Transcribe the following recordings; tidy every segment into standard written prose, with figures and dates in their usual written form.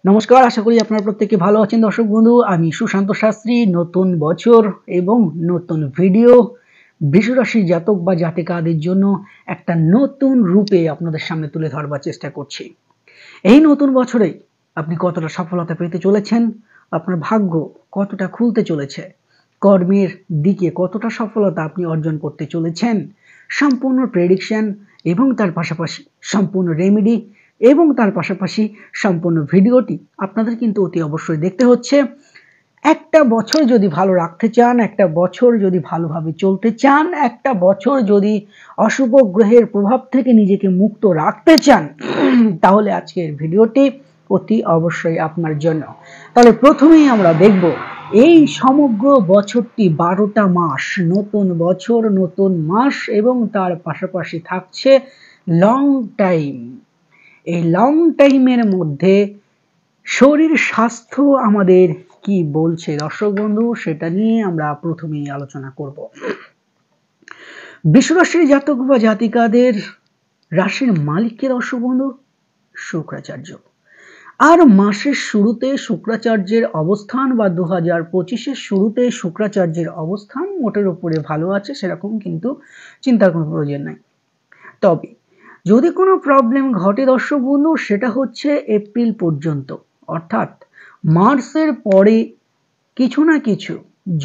নমস্কার, আশা করি আপনারা প্রত্যেকে ভালো আছেন। দর্শক বন্ধু, আমি সুশান্ত শাস্ত্রী। নতুন বছর এবং নতুন ভিডিও বৃষরাশির জাতক বা জাতিকাদের জন্য একটা নতুন রূপে আপনাদের সামনে তুলে ধরবার চেষ্টা করছি। এই নতুন বছরে আপনি কতটা সফলতা পেতে চলেছেন, আপনার ভাগ্য কতটা খুলতে চলেছে, কর্মের দিকে কতটা সফলতা আপনি অর্জন করতে চলেছেন, সম্পূর্ণ প্রেডিকশন এবং তার পাশাপাশি সম্পূর্ণ রেমেডি এবং তার পাশাপাশি সম্পূর্ণ ভিডিওটি আপনাদের কিন্তু অতি অবশ্যই দেখতে হচ্ছে। একটা বছর যদি ভালো রাখতে চান, একটা বছর যদি ভালোভাবে চলতে চান, একটা বছর যদি অশুভ গ্রহের প্রভাব থেকে নিজেকে মুক্ত রাখতে চান, তাহলে আজকের ভিডিওটি অতি অবশ্যই আপনার জন্য। তাহলে প্রথমেই আমরা দেখব এই সমগ্র বছরটি 12টা মাস, নতুন বছর নতুন মাস এবং তার পাশাপাশি থাকছে লং টাইম। এই লং টাইমের মধ্যে শরীর স্বাস্থ্য আমাদের কি বলছে দর্শক বন্ধু, সেটা নিয়ে আমরা প্রথমেই আলোচনা করব। বৃষরাশির জাতক বা জাতিকাদের রাশির মালিককে দর্শক বন্ধু শুক্রাচার্য। আর মাসের শুরুতে শুক্রাচার্যের অবস্থান বা 2025-এর শুরুতে শুক্রাচার্যের অবস্থান মোটের উপরে ভালো আছে, সেরকম কিন্তু চিন্তার কোনো প্রয়োজন নাই। তবে যদি কোনো প্রবলেম ঘটে দর্শক বন্ধু, সেটা হচ্ছে এপ্রিল পর্যন্ত, অর্থাৎ মার্চের পরে কিছু না কিছু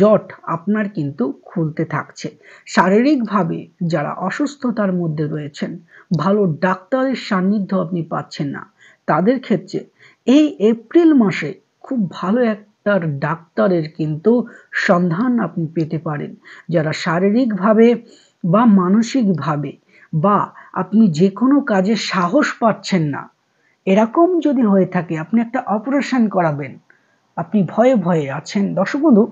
জট আপনার কিন্তু খুলতে থাকছে। শারীরিকভাবে যারা অসুস্থতার মধ্যে রয়েছেন, ভালো ডাক্তারের সান্নিধ্য আপনি পাচ্ছেন না, তাদের ক্ষেত্রে এই এপ্রিল মাসে খুব ভালো একটা ডাক্তারের কিন্তু সন্ধান আপনি পেতে পারেন। যারা শারীরিকভাবে বা মানসিকভাবে বা আপনি যে কোনো কাজে সাহস পাচ্ছেন না, এরকম যদি হয়ে থাকে, আপনি একটা অপারেশন করাবেন, আপনি ভয়ে ভয়ে আছেন দর্শক বন্ধু,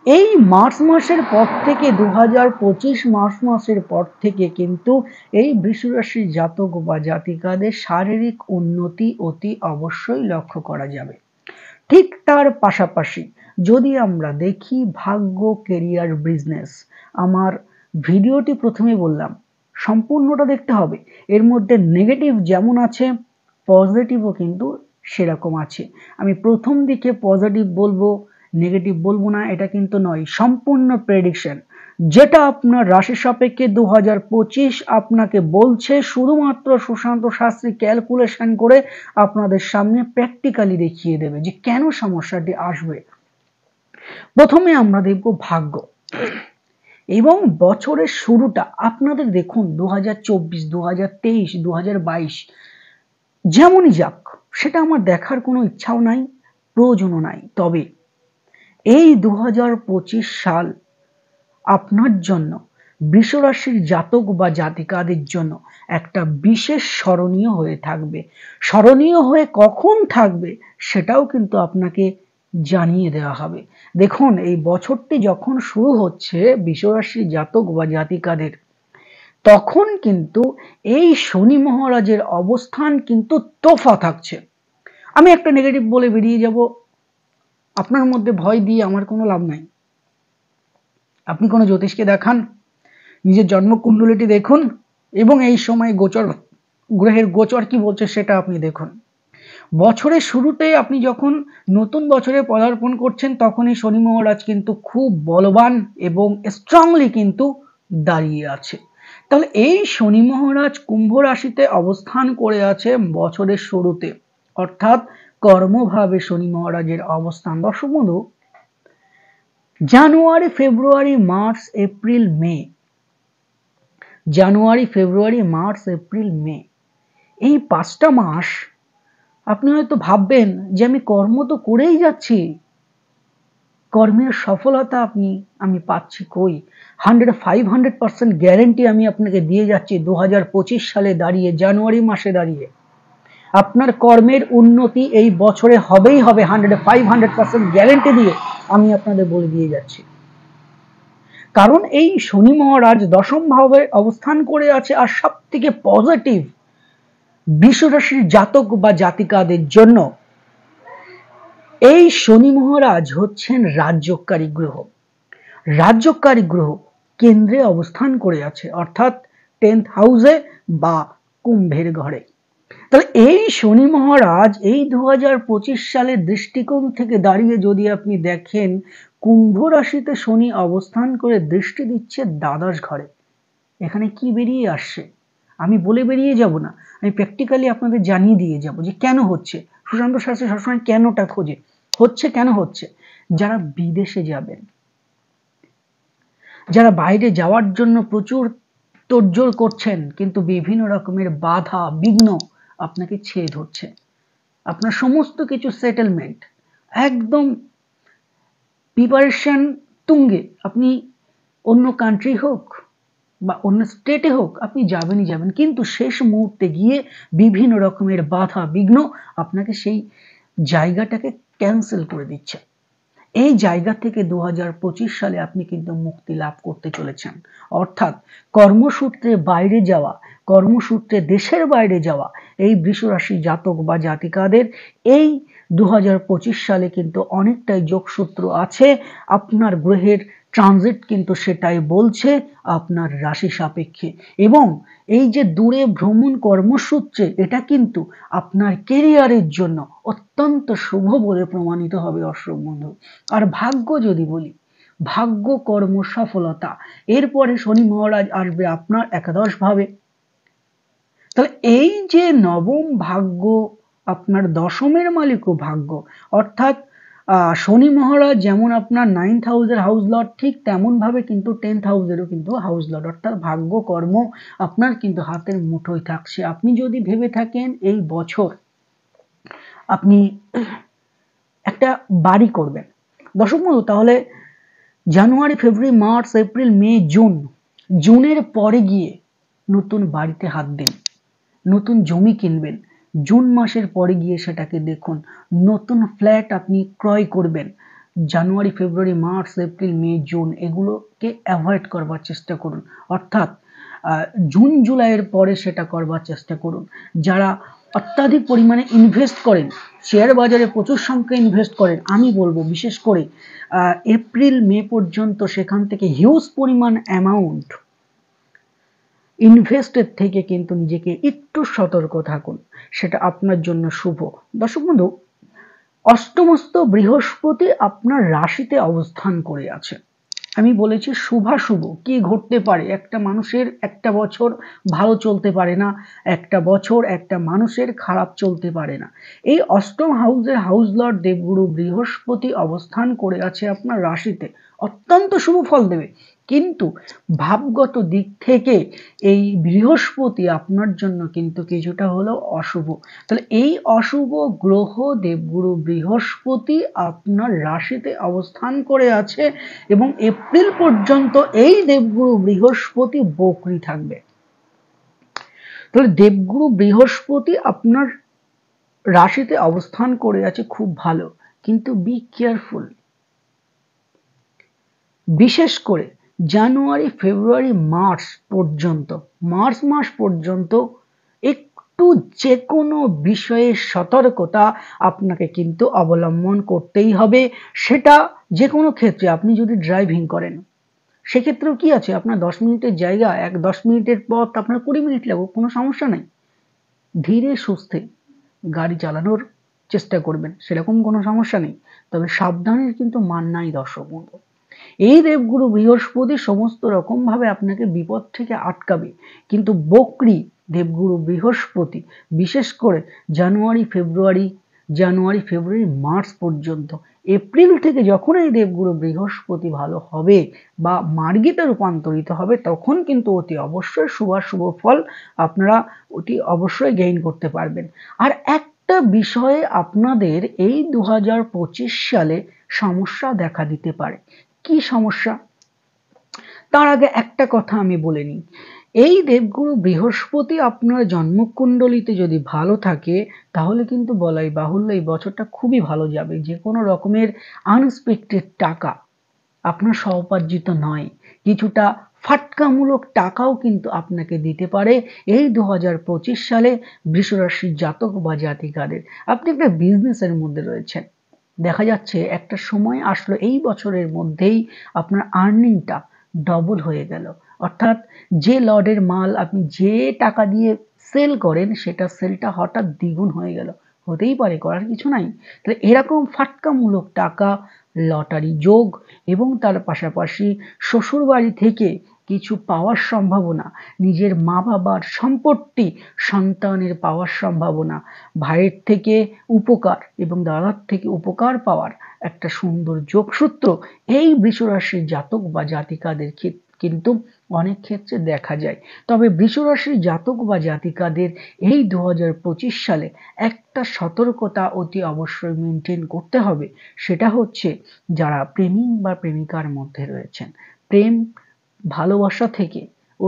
এই মার্চ মাসের পর থেকে 2025 মার্চ মাসের পর থেকে কিন্তু এই বৃষরাশির জাতক বা জাতিকাদের শারীরিক উন্নতি অতি অবশ্যই লক্ষ্য করা যাবে। ঠিক তার পাশাপাশি যদি আমরা দেখি ভাগ্য, কেরিয়ার, বিজনেস, আমার ভিডিওটি প্রথমে বললাম সম্পূর্ণটা দেখতে হবে। এর মধ্যে নেগেটিভ যেমন আছে, পজিটিভও কিন্তু সেরকম আছে। আমি প্রথম দিকে পজিটিভ বলবো, নেগেটিভ বলবো না, এটা কিন্তু নয়। সম্পূর্ণ প্রেডিকশন যেটা আপনার রাশি সাপেক্ষে 2025 আপনাকে বলছে, শুধুমাত্র সুশান্ত শাস্ত্রী ক্যালকুলেশন করে আপনাদের সামনে প্র্যাকটিক্যালি দেখিয়ে দেবে যে কেন সমস্যাটি আসবে। প্রথমে আমরা দেখব ভাগ্য এবং বছরের শুরুটা আপনাদের দেখুন 2024, 2023, 2022 যেমনই যাক, সেটা আমার দেখার কোনো ইচ্ছাও নাই, প্রয়োজনও নাই। তবে এই 2025 সাল আপনার জন্য, বৃষরাশির জাতক বা জাতিকাদের জন্য একটা বিশেষ স্মরণীয় হয়ে থাকবে। স্মরণীয় হয়ে কখন থাকবে সেটাও কিন্তু আপনাকে জানিয়ে দেওয়া হবে। দেখুন, এই বছরটি যখন শুরু হচ্ছে বৃষরাশির জাতক বা জাতিকাদের, তখন কিন্তু এই শনি মহারাজের অবস্থান কিন্তু তোফা থাকছে। আমি একটা নেগেটিভ বলে বেরিয়ে যাব, আপনার মধ্যে ভয় দিয়ে আমার কোনো লাভ নাই। আপনি কোনো জ্যোতিষকে দেখান, নিজের জন্মকুণ্ডলীটি দেখুন এবং এই সময় গোচর, গ্রহের গোচর কি বলছে সেটা আপনি দেখুন। বছরের শুরুতে আপনি যখন নতুন বছরে পদার্পণ করছেন, তখনই শনি মহারাজ কিন্তু খুব বলবান এবং স্ট্রংলি কিন্তু দাঁড়িয়ে আছে। তাহলে এই শনি মহারাজ কুম্ভ রাশিতে অবস্থান করে আছে বছরের শুরুতে, অর্থাৎ কর্মভাবে শনি মহারাজের অবস্থান। দর্শক বন্ধু, জানুয়ারি, ফেব্রুয়ারি, মার্চ, এপ্রিল, মে, জানুয়ারি, ফেব্রুয়ারি, মার্চ, এপ্রিল, মে, এই 5টা মাস আপনি হয়তো ভাববেন যে আমি কর্ম তো করেই যাচ্ছি, কর্মের সফলতা আমি পাচ্ছি কই? 100% গ্যারেন্টি আমি আপনাকে দিয়ে যাচ্ছি 2025 সালে দাঁড়িয়ে, জানুয়ারি মাসে দাঁড়িয়ে আপনার কর্মের উন্নতি এই বছরে হবেই হবে। 100% গ্যারেন্টি দিয়ে আমি আপনাদের বলে দিয়ে যাচ্ছি। কারণ এই শনি মহারাজ দশম ভাবে অবস্থান করে আছে। আর সব থেকে পজিটিভ বৃষরাশির জাতক বা জাতিকাদের জন্য এই শনি মহারাজ হচ্ছেন রাজ্যকারী গ্রহ। রাজ্যকারী গ্রহ কেন্দ্রে অবস্থান করে আছে, অর্থাৎ 10th হাউসে বা কুম্ভের ঘরে। তাহলে এই শনি মহারাজ এই 2025 সালের দৃষ্টিকোণ থেকে দাঁড়িয়ে যদি আপনি দেখেন, কুম্ভ রাশিতে শনি অবস্থান করে দৃষ্টি দিচ্ছে দ্বাদশ ঘরে। এখানে কি বেরিয়ে আসছে আমি বলে বেরিয়ে যাব না, আমি প্র্যাকটিক্যালি আপনাদের জানিয়ে দিয়ে যাব যে কেন হচ্ছে। সুশান্ত শাস্ত্রী সবসময় কেনটা খোঁজে, হচ্ছে কেন হচ্ছে। যারা বিদেশে যাবেন, যারা বাইরে যাওয়ার জন্য প্রচুর তোড়জোড় করছেন, কিন্তু বিভিন্ন রকমের বাধা বিঘ্ন আপনাকে ছেয়ে ধরছে। আপনার সমস্ত কিছু সেটেলমেন্ট একদম প্রিপারেশন তুঙ্গে, আপনি অন্য কান্ট্রি হোক বা অন্য স্টেটে হোক আপনি যাবেনই যাবেন, কিন্তু শেষ মুহূর্তে গিয়ে বিভিন্ন রকমের বাধা বিঘ্ন আপনাকে সেই জায়গাটাকে ক্যান্সেল করে দিচ্ছে। এই জায়গা থেকে 2025 সালে আপনি কিন্তু মুক্তি লাভ করতে চলেছেন। অর্থাৎ কর্মসূত্রে বাইরে যাওয়া, কর্মসূত্রে দেশের বাইরে যাওয়া এই বৃষ রাশি জাতক বা জাতিকাদের এই 2025 সালে কিন্তু অনেকটাই যোগসূত্র আছে। আপনার গ্রহের ট্রানজিট কিন্তু সেটাই বলছে, আপনার রাশি সাপেক্ষে। এবং এই যে দূরে ভ্রমণ কর্মসূত্রে, এটা কিন্তু আপনার কেরিয়ারের জন্য অত্যন্ত শুভ বলে প্রমাণিত হবে দর্শক বন্ধু। আর ভাগ্য যদি বলি, ভাগ্য কর্ম সফলতা, এরপরে শনি মহারাজ আসবে আপনার একাদশ ভাবে। তাহলে এই যে নবম ভাগ্য, আপনার দশমের মালিকও ভাগ্য, অর্থাৎ শনি মহারাজ যেমন আপনার 9th হাউসের হাউস লর্ড, ঠিক তেমন ভাবে কিন্তু 10th হাউসেরও কিন্তু হাউস লর্ড। অর্থাৎ ভাগ্য কর্ম আপনার কিন্তু হাতের মুঠোয় থাকছে। আপনি যদি ভেবে থাকেন এই বছর আপনি একটা বাড়ি করবেন দর্শক বন্ধু, তাহলে January February March April May June, জুনের পরে গিয়ে নতুন বাড়িতে হাত দিন, নতুন জমি কিনবেন। জুন মাসের পরে গিয়ে সেটাকে দেখুন, নতুন ফ্ল্যাট আপনি ক্রয় করবেন। January February March April May June এগুলোকে অ্যাভয়েড করবার চেষ্টা করুন। অর্থাৎ জুন জুলাইয়ের পরে সেটা করবার চেষ্টা করুন। যারা অত্যাধিক পরিমাণে ইনভেস্ট করেন, শেয়ার বাজারে প্রচুর সংখ্যায় ইনভেস্ট করেন, আমি বলবো বিশেষ করে এপ্রিল মে পর্যন্ত সেখান থেকে হিউজ পরিমাণ অ্যামাউন্ট ইনভেস্টের থেকে কিন্তু নিজেকে একটু সতর্ক থাকুন, সেটা আপনার জন্য শুভ। দর্শক বন্ধু, অষ্টমস্ত বৃহস্পতি আপনার রাশিতে অবস্থান করে আছে। আমি বলেছি শুভাশুভ কি ঘটতে পারে, একটা মানুষের একটা বছর ভালো চলতে পারে না, একটা বছর একটা মানুষের খারাপ চলতে পারে না। এই অষ্টম হাউসের হাউস লর্ড দেবগুরু বৃহস্পতি অবস্থান করে আছে আপনার রাশিতে, অত্যন্ত শুভ ফল দেবে। কিন্তু ভাবগত দিক থেকে এই বৃহস্পতি আপনার জন্য কিন্তু কিছুটা হলেও অশুভ। তাহলে এই অশুভ গ্রহ দেবগুরু বৃহস্পতি আপনার রাশিতে অবস্থান করে আছে এবং এপ্রিল পর্যন্ত এই দেবগুরু বৃহস্পতি বকরি থাকবে। তাহলে দেবগুরু বৃহস্পতি আপনার রাশিতে অবস্থান করে আছে, খুব ভালো, কিন্তু বি কেয়ারফুল। বিশেষ করে জানুয়ারি ফেব্রুয়ারি মার্চ পর্যন্ত, মার্চ মাস পর্যন্ত একটু যে কোনো বিষয়ে সতর্কতা আপনাকে কিন্তু অবলম্বন করতেই হবে। সেটা যে কোনো ক্ষেত্রে, আপনি যদি ড্রাইভিং করেন সেক্ষেত্রেও কি আছে, আপনার 10 মিনিটের জায়গা 10 মিনিটের পথ আপনার 20 মিনিট লাগুক, কোনো সমস্যা নেই, ধীরে সুস্থে গাড়ি চালানোর চেষ্টা করবেন, সেরকম কোনো সমস্যা নেই। তবে সাবধানের কিন্তু মান নাই দর্শক বন্ধু। এই দেবগুরু বৃহস্পতি সমস্ত রকম ভাবে আপনাকে বিপদ থেকে আটকাবে, কিন্তু বকরি দেবগুরু বৃহস্পতি বিশেষ করে জানুয়ারি ফেব্রুয়ারি মার্চ পর্যন্ত, এপ্রিল থেকে যখন এই দেবগুরু বৃহস্পতি ভালো হবে বা মার্গিতে রূপান্তরিত হবে, তখন কিন্তু অতি অবশ্যই শুভ ফল আপনারা অতি অবশ্যই গেইন করতে পারবেন। আর একটা বিষয়ে আপনাদের এই 2025 সালে সমস্যা দেখা দিতে পারে। কি সমস্যা? তার আগে একটা কথা আমি বলে নিই, এই দেবগুরু বৃহস্পতি আপনার জন্মকুণ্ডলিতে যদি ভালো থাকে তাহলে কিন্তু বলাই বাহুল্য এই বছরটা খুবই ভালো যাবে। যে কোনো রকমের আনএক্সপেক্টেড টাকা, আপনার স্বউপার্জিত নয়, কিছুটা ফাটকামূলক টাকাও কিন্তু আপনাকে দিতে পারে এই 2025 সালে বৃষ রাশির জাতক বা জাতিকাদের। আপনি একটা বিজনেসের মধ্যে রয়েছেন, দেখা যাচ্ছে একটা সময় আসলো এই বছরের মধ্যেই আপনার আর্নিংটা ডবল হয়ে গেল। অর্থাৎ যে লটের মাল আপনি যে টাকা দিয়ে সেল করেন সেটা সেলটা হঠাৎ দ্বিগুণ হয়ে গেল, হতেই পারে, করার কিছু নাই। তাহলে এরকম ফাটকামূলক টাকা, লটারি যোগ এবং তার পাশাপাশি শ্বশুরবাড়ি থেকে কিছু পাওয়ার সম্ভাবনা, নিজের মা বাবার সম্পত্তি সন্তানের পাওয়ার সম্ভাবনা, ভাইয়ের থেকে উপকার এবং দাদার থেকে উপকার পাওয়ার একটা সুন্দর যোগসূত্র এই বৃষরাশির জাতক বা জাতিকাদের কিন্তু অনেক ক্ষেত্রে দেখা যায়। তবে বৃষরাশির জাতক বা জাতিকাদের এই 2025 সালে একটা সতর্কতা অতি অবশ্যই মেনটেন করতে হবে, সেটা হচ্ছে যারা প্রেমিক বা প্রেমিকার মধ্যে রয়েছেন, প্রেম ভালোবাসা থেকে ও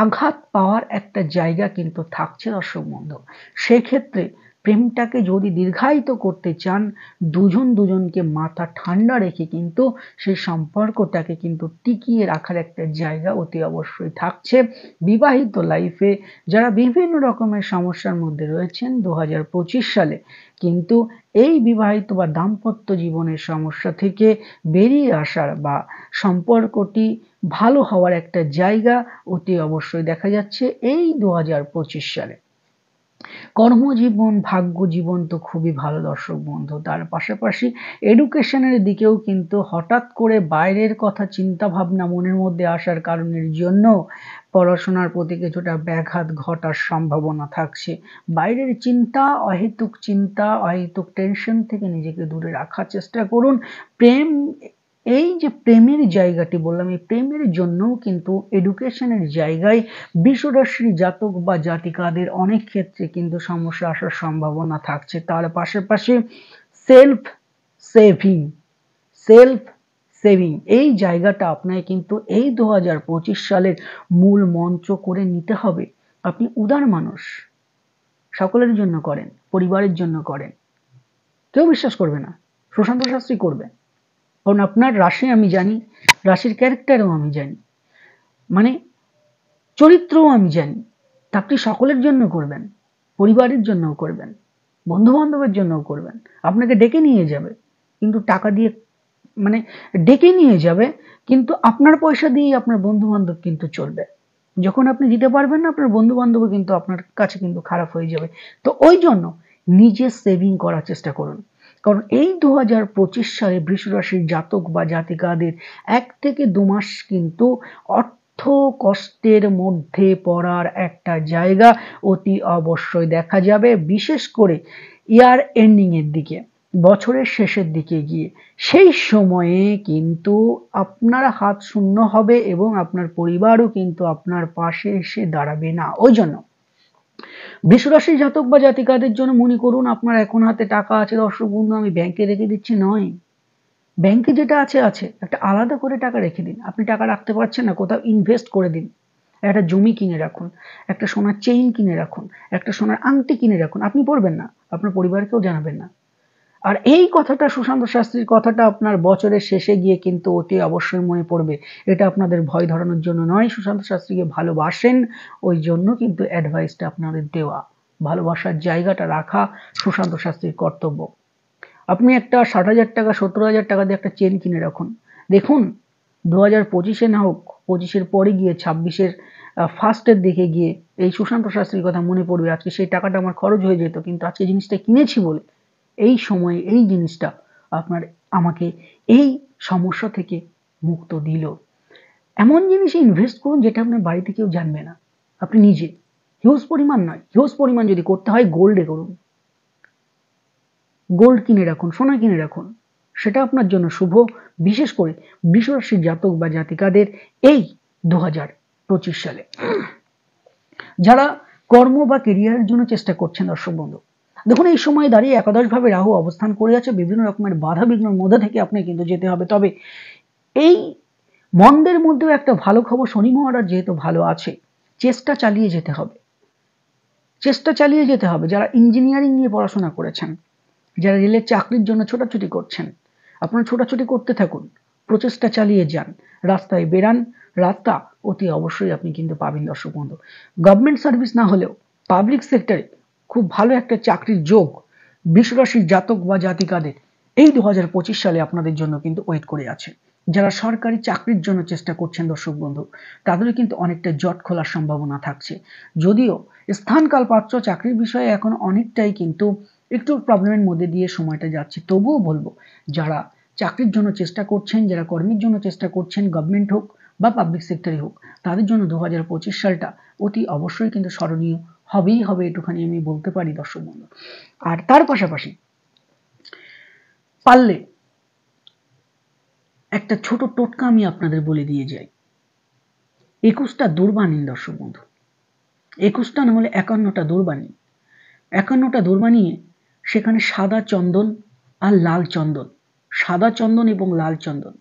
আঘাত পাওয়ার একটা জায়গা কিন্তু থাকছে দর্শক বন্ধু। সেক্ষেত্রে প্রেমটাকে যদি দীর্ঘায়িত করতে চান, দুজনকে মাথা ঠান্ডা রেখে কিন্তু সেই সম্পর্কটাকে কিন্তু টিকিয়ে রাখার একটা জায়গা অতি অবশ্যই থাকছে। বিবাহিত লাইফে যারা বিভিন্ন রকমের সমস্যার মধ্যে রয়েছেন 2025 সালে কিন্তু এই বিবাহিত বা দাম্পত্য জীবনের সমস্যা থেকে বেরিয়ে আসার বা সম্পর্কটি ভালো হওয়ার একটা জায়গা অতি অবশ্যই দেখা যাচ্ছে এই 2025 সালে। কর্মজীবন, ভাগ্য জীবন তো খুবই ভালো দর্শক বন্ধু, তার পাশাপাশি এডুকেশনের দিকেও কিন্তু হঠাৎ করে বাইরের কথা চিন্তা ভাবনা মনের মধ্যে আসার কারণের জন্য পড়াশোনার প্রতি কিছুটা ব্যাঘাত ঘটার সম্ভাবনা থাকছে। বাইরের চিন্তা, অহেতুক টেনশন থেকে নিজেকে দূরে রাখার চেষ্টা করুন। এই যে প্রেমের জায়গাটি বললাম, এই প্রেমের জন্যও কিন্তু এডুকেশনের জায়গায় বৃষরাশির জাতক বা জাতিকাদের অনেক ক্ষেত্রে কিন্তু সমস্যা আসার সম্ভাবনা থাকছে। তার পাশাপাশি সেলফ সেভিং এই জায়গাটা আপনাকে কিন্তু এই 2025 সালের মূল মন্ত্র করে নিতে হবে। আপনি উদার মানুষ, সকলের জন্য করেন, পরিবারের জন্য করেন, কেউ বিশ্বাস করবে না, সুশান্ত শাস্ত্রী করবে, কারণ আপনার রাশি আমি জানি, রাশির ক্যারেক্টারও আমি জানি, মানে চরিত্রও আমি জানি। আপনি সকলের জন্য করবেন, পরিবারের জন্যও করবেন, বন্ধু বান্ধবের জন্যও করবেন। আপনাকে ডেকে নিয়ে যাবে, কিন্তু টাকা দিয়ে, মানে ডেকে নিয়ে যাবে কিন্তু আপনার পয়সা দিয়েই আপনার বন্ধু বান্ধব কিন্তু চলবে। যখন আপনি দিতে পারবেন না, আপনার বন্ধু বান্ধব কিন্তু আপনার কাছে কিন্তু খারাপ হয়ে যাবে। তো ওই জন্য নিজে সেভিং করার চেষ্টা করুন, কারণ এই 2025 সালে বৃষরাশির জাতক বা জাতিকাদের 1 থেকে 2 মাস কিন্তু অর্থ কষ্টের মধ্যে পড়ার একটা জায়গা অতি অবশ্যই দেখা যাবে, বিশেষ করে ইয়ার এন্ডিং এর দিকে, বছরের শেষের দিকে গিয়ে। সেই সময়ে কিন্তু আপনার হাত শূন্য হবে এবং আপনার পরিবারও কিন্তু আপনার পাশে এসে দাঁড়াবে না। ওই জন্য বৃষরাশির জাতক বা জাতিকাদের জন্য মনে করুন আপনার এখন হাতে টাকা আছে দর্শক বন্ধু, আমি ব্যাংকে রেখে দিচ্ছি, নয়। ব্যাংকে যেটা আছে একটা আলাদা করে টাকা রেখে দিন। আপনি টাকা রাখতে পারছেন না, কোথাও ইনভেস্ট করে দিন, একটা জমি কিনে রাখুন, একটা সোনার চেইন কিনে রাখুন, একটা সোনার আংটি কিনে রাখুন। আপনি পড়বেন না, আপনার পরিবারকেও জানাবেন না। আর এই কথাটা, সুশান্ত শাস্ত্রীর কথাটা আপনার বছরের শেষে গিয়ে কিন্তু অতি অবশ্যই মনে পড়বে। এটা আপনাদের ভয় ধরানোর জন্য নয়, সুশান্ত শাস্ত্রীকে ভালোবাসেন ওই জন্য কিন্তু অ্যাডভাইসটা আপনাদের দেওয়া। ভালোবাসার জায়গাটা রাখা সুশান্ত শাস্ত্রীর কর্তব্য। আপনি একটা 60,000 টাকা 70,000 টাকা দিয়ে একটা চেন কিনে রাখুন, দেখুন 2025-এ না হোক, 25-এর পরে গিয়ে 26-এর ফার্স্টের দিকে গিয়ে এই সুশান্ত শাস্ত্রীর কথা মনে পড়বে, আজকে সেই টাকাটা আমার খরচ হয়ে যেত, কিন্তু আজকে জিনিসটা কিনেছি বলে এই সময়ে এই জিনিসটা আমাকে এই সমস্যা থেকে মুক্ত দিল। এমন জিনিসে ইনভেস্ট করুন যেটা আপনার বাড়িতে কেউ জানবে না, আপনি নিজে। হিউজ পরিমাণ নয়, হিউজ পরিমাণ যদি করতে হয় গোল্ডে করুন, গোল্ড কিনে রাখুন, সোনা কিনে রাখুন, সেটা আপনার জন্য শুভ। বিশেষ করে বৃষরাশির জাতক বা জাতিকাদের এই 2025 সালে যারা কর্ম বা কেরিয়ারের জন্য চেষ্টা করছেন দর্শক বন্ধু, দেখুন এই সময় দাঁড়িয়ে একাদশভাবে রাহু অবস্থান করে আছে, বিভিন্ন রকমের বাধা বিঘ্নের মধ্যে থেকে আপনি কিন্তু যেতে হবে। তবে এই মন্দের মধ্যেও একটা ভালো খবর, শনি মহারাজ যেহেতু ভালো আছে, চেষ্টা চালিয়ে যেতে হবে। যারা ইঞ্জিনিয়ারিং নিয়ে পড়াশোনা করেছেন, যারা রেলের চাকরির জন্য ছোটাছুটি করছেন, আপনারা ছোটাছুটি করতে থাকুন, প্রচেষ্টা চালিয়ে যান, রাস্তায় বেরান, রাস্তা অতি অবশ্যই আপনি কিন্তু পাবেন দর্শক বন্ধু। গভর্নমেন্ট সার্ভিস না হলেও পাবলিক সেক্টরে খুব ভালো একটা চাকরির যোগ বৃষরাশির জাতক বা জাতিকাদের এই 2025 সালে আপনাদের জন্য কিন্তু ওয়েট করে আছে। যারা সরকারি চাকরির জন্য চেষ্টা করছেন দর্শক বন্ধু, তাদেরও কিন্তু অনেকটা জট খোলার সম্ভাবনা থাকছে। যদিও স্থানকাল পাত্র চাকরির বিষয়ে এখন অনেকটাই কিন্তু একটু প্রবলেমের মধ্যে দিয়ে সময়টা যাচ্ছে, তবুও বলবো যারা চাকরির জন্য চেষ্টা করছেন, যারা কর্মীর জন্য চেষ্টা করছেন, গভর্নমেন্ট হোক বা পাবলিক সেক্টরে হোক, তাদের জন্য 2025 সালটা অতি অবশ্যই কিন্তু স্মরণীয় হবেই হবে, এটুখানি আমি বলতে পারি দর্শক বন্ধু। আর তার পাশাপাশি পারলে একটা ছোট টোটকা আমি আপনাদের বলে দিয়ে যাই। 21টা দূর্বা নিন দর্শক বন্ধু, 21টা না হলে 51টা দূর্বা নিন। 51টা দূর্বা নিয়ে সেখানে সাদা চন্দন আর লাল চন্দন, সাদা চন্দন এবং লাল চন্দন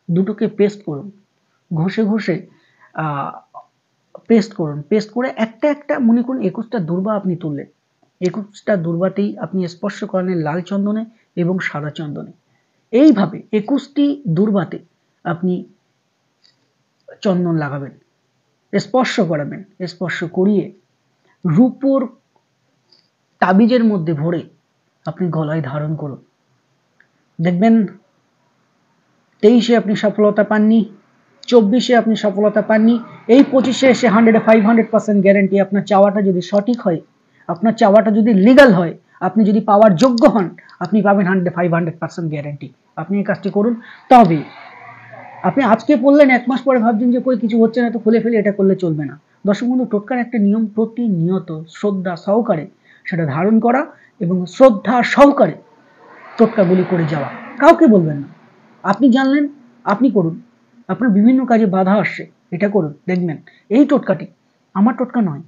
দুটোকে পেস্ট করুন, ঘষে ঘষে পেস্ট করুন। পেস্ট করে একটা একটা মনে করুন 21টা দূর্বা আপনি তুললেন, 21টা দূর্বাতেই আপনি স্পর্শ করালেন লাল চন্দনে এবং সাদা চন্দনে। এইভাবে 21টি দূর্বাতে আপনি চন্দন লাগাবেন, স্পর্শ করাবেন, স্পর্শ করিয়ে রূপোর তাবিজের মধ্যে ভরে আপনি গলায় ধারণ করুন। দেখবেন 23-এ আপনি সফলতা পাননি, 24-এ আপনি সফলতা পাননি, এই 25-এ এসে 500% গ্যারেন্টি আপনার চাওয়াটা যদি সঠিক হয়, আপনার চাওয়াটা যদি লিগাল হয়, আপনি যদি পাওয়ার যোগ্য হন, আপনি পাবেন 500% গ্যারেন্টি। আপনি এই কাজটি করুন। তবে আপনি আজকে পড়লেন, 1 মাস পরে ভাবছেন যে কই কিছু হচ্ছে না, তো খুলে ফেলে, এটা করলে চলবে না। দর্শক বন্ধু, টোটকার একটা নিয়ম, প্রতিনিয়ত শ্রদ্ধা সহকারে সেটা ধারণ করা এবং শ্রদ্ধা সহকারে টোটকাগুলি করে যাওয়া, কাউকে বলবেন না। আপনি জানলেন, আপনি করুন। আপনার বিভিন্ন কাজে বাধা আসছে, এটা করুন, দেখবেন এই টোটকাটি আমার টোটকা নয়,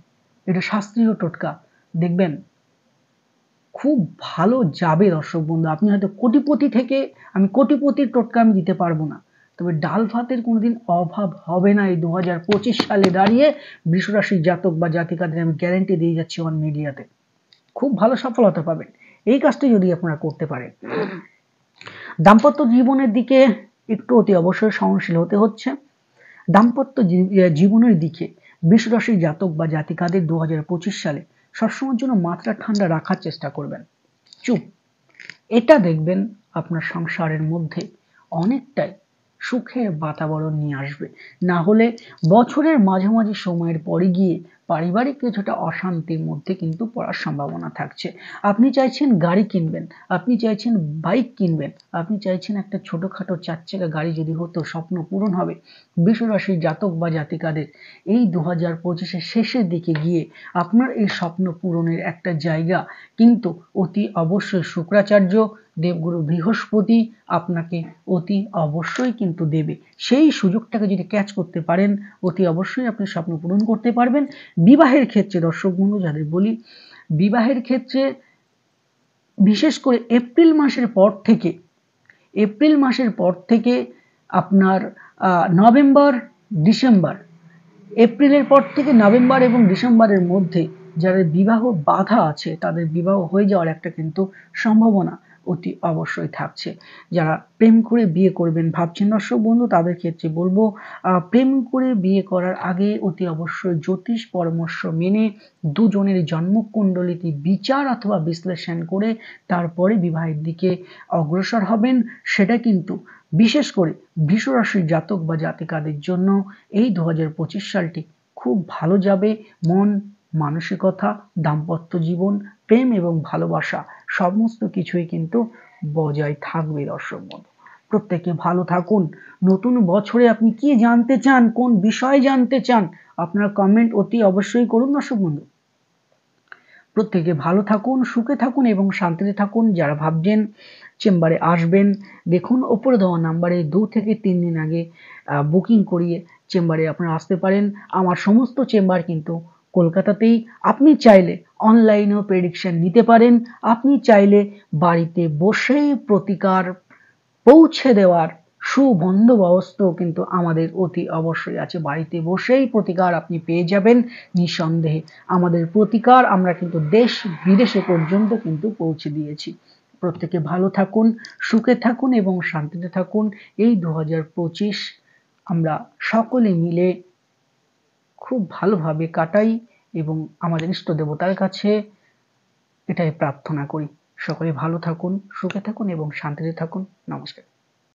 এটা শাস্ত্রীয় টোটকা, দেখবেন খুব ভালো যাবে দর্শক বন্ধু। আপনি হয়তো কোটিপতি থেকে, আমি কোটিপতির টোটকা আমি দিতে পারবো না, তবে ডাল ভাতের কোনোদিন অভাব হবে না। এই 2025 সালে দাঁড়িয়ে বৃষরাশির জাতক বা জাতিকাদের আমি গ্যারেন্টি দিয়ে যাচ্ছি অন মিডিয়াতে, খুব ভালো সফলতা পাবেন এই কাজটি যদি আপনারা করতে পারেন। দাম্পত্য জীবনের দিকে একটু অতি অবশ্যই সহনশীল হতে হচ্ছে। দাম্পত্য জীবনের দিকে বৃষরাশির জাতক বা জাতিকাদের 2025 সালে সবসময়ের জন্য মাত্রা ঠান্ডা রাখার চেষ্টা করবেন। চুপ, এটা দেখবেন আপনার সংসারের মধ্যে অনেকটাই সুখের বাতাবরণ নিয়ে আসবে। না হলে বছরের মাঝামাঝি সময়ের পরে গিয়ে পারিবারিক কিছুটা অশান্তির মধ্যে কিন্তু পড়ার সম্ভাবনা থাকছে। আপনি চাইছেন গাড়ি কিনবেন, আপনি চাইছেন বাইক কিনবেন, আপনি চাইছেন একটা ছোটখাটো 4 চাকা গাড়ি যদি হতো, স্বপ্ন পূরণ হবে। বৃষরাশির জাতক বা জাতিকাদের এই 2025-এর শেষের দিকে গিয়ে আপনার এই স্বপ্ন পূরণের একটা জায়গা কিন্তু অতি অবশ্যই শুক্রাচার্য, দেবগুরু বৃহস্পতি আপনাকে অতি অবশ্যই কিন্তু দেবে। সেই সুযোগটাকে যদি ক্যাচ করতে পারেন, অতি অবশ্যই আপনি স্বপ্ন পূরণ করতে পারবেন। বিবাহের ক্ষেত্রে দর্শক বন্ধু যাদের বলি, বিবাহের ক্ষেত্রে বিশেষ করে এপ্রিল মাসের পর থেকে আপনার নভেম্বর, ডিসেম্বর, এপ্রিলের পর থেকে নভেম্বর এবং ডিসেম্বরের মধ্যে যাদের বিবাহ বাধা আছে, তাদের বিবাহ হয়ে যাওয়ার একটা কিন্তু সম্ভাবনা অতি অবশ্যই থাকছে। যারা প্রেম করে বিয়ে করবেন ভাবছেন দর্শক বন্ধু, তাদের ক্ষেত্রে বলবো প্রেম করে বিয়ে করার আগে অতি অবশ্যই জ্যোতিষ পরামর্শ মেনে দুজনের জন্মকুণ্ডলিতে বিচার অথবা বিশ্লেষণ করে তারপরে বিবাহের দিকে অগ্রসর হবেন। সেটা কিন্তু বিশেষ করে বৃষরাশির জাতক বা জাতিকাদের জন্য এই 2025 সালটি খুব ভালো যাবে। মন মানসিকতা, দাম্পত্য জীবন, প্রেম এবং ভালোবাসা সমস্ত কিছুই কিন্তু বজায় থাকবে দর্শক বন্ধু। প্রত্যেকে ভালো থাকুন। নতুন বছরে আপনি কি জানতে চান, কোন বিষয় জানতে চান, আপনারা কমেন্ট অতি অবশ্যই করুন দর্শক বন্ধু। প্রত্যেকে ভালো থাকুন, সুখে থাকুন এবং শান্তিতে থাকুন। যারা ভাবছেন চেম্বারে আসবেন, দেখুন ওপরে দেওয়া নাম্বারে 2 থেকে 3 দিন আগে বুকিং করিয়ে চেম্বারে আপনারা আসতে পারেন। আমার সমস্ত চেম্বার কিন্তু কলকাতাতেই। আপনি চাইলে অনলাইনেও প্রেডিকশন নিতে পারেন, আপনি চাইলে বাড়িতে বসেই প্রতিকার পৌঁছে দেওয়ার সুবন্দোবস্ত কিন্তু আমাদের অতি অবশ্যই আছে। বাড়িতে বসেই প্রতিকার আপনি পেয়ে যাবেন নিঃসন্দেহে। আমাদের প্রতিকার আমরা কিন্তু দেশ বিদেশে পর্যন্ত কিন্তু পৌঁছে দিয়েছি। প্রত্যেকে ভালো থাকুন, সুখে থাকুন এবং শান্তিতে থাকুন। এই 2025 আমরা সকলে মিলে খুব ভালোভাবে কাটাই এবং আমাদের ইষ্ট দেবতার কাছে এটাই প্রার্থনা করি। সকলে ভালো থাকুন, সুখে থাকুন এবং শান্তিতে থাকুন। নমস্কার।